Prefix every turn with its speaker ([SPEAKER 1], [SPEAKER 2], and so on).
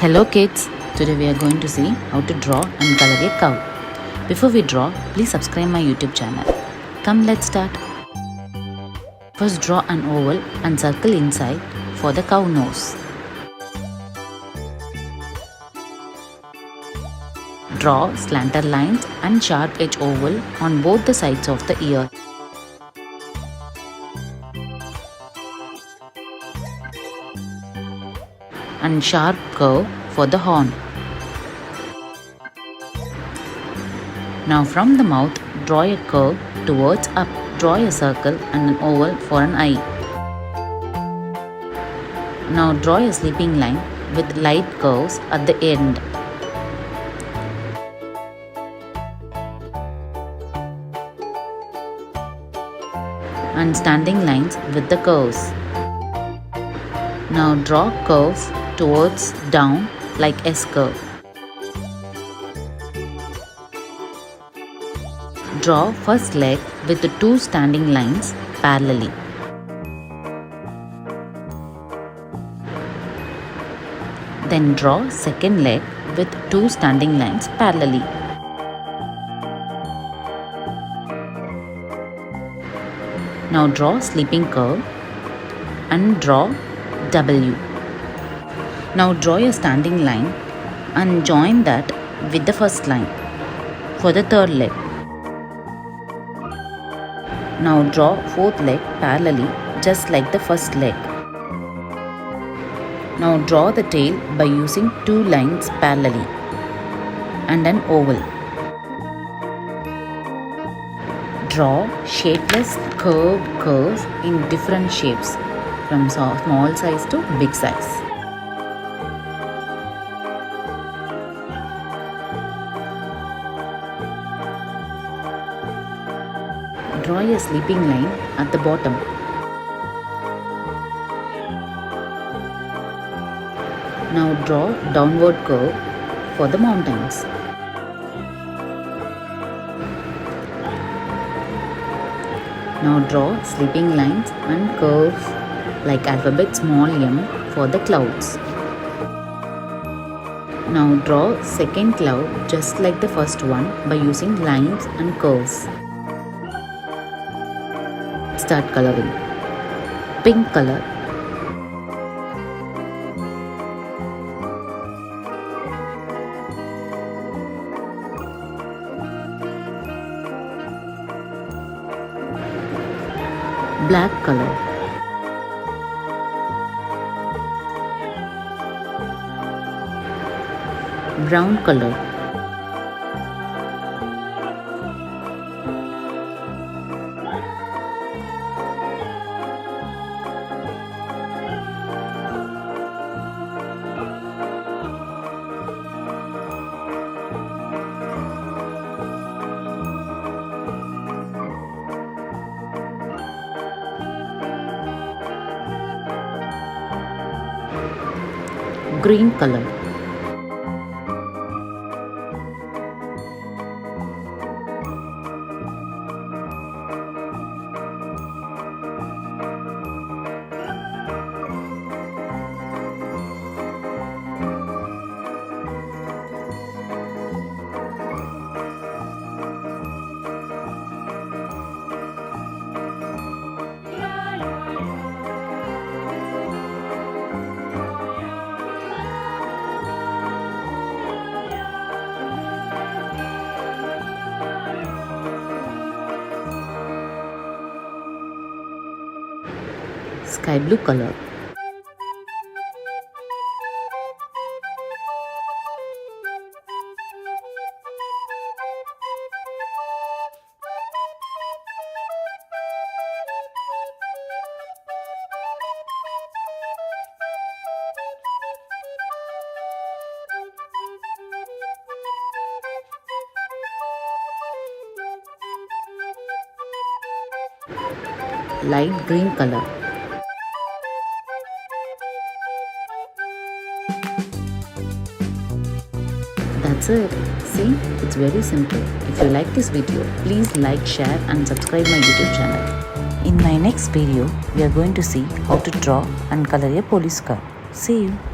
[SPEAKER 1] Hello kids, today we are going to see how to draw and color a cow. Before we draw, please subscribe my YouTube channel. Come, let's start. First draw an oval and circle inside for the cow nose. Draw slanted lines and sharp edge oval on both the sides of the ear. And sharp curve for the horn. Now from the mouth, draw a curve towards up. Draw a circle and an oval for an eye. Now draw a sleeping line with light curves at the end. And standing lines with the curves. Now draw curves towards down like S curve. Draw first leg with the two standing lines parallelly. Then draw second leg with two standing lines parallelly. Now draw sleeping curve and draw W. Now draw a standing line and join that with the first line for the third leg. Now draw fourth leg parallelly just like the first leg. Now draw the tail by using two lines parallelly and an oval. Draw shapeless curved curves in different shapes from small size to big size. Draw a sleeping line at the bottom. Now draw downward curve for the mountains. Now draw sleeping lines and curves like alphabet small m for the clouds. Now draw second cloud just like the first one by using lines and curves. Start coloring. Pink color. Black color. Brown color. Green color. Sky blue color. Light green color. That's it. See, it's very simple. If you like this video, please like, share and subscribe my YouTube channel. In my next video, we are going to see how to draw and color a police car. See you.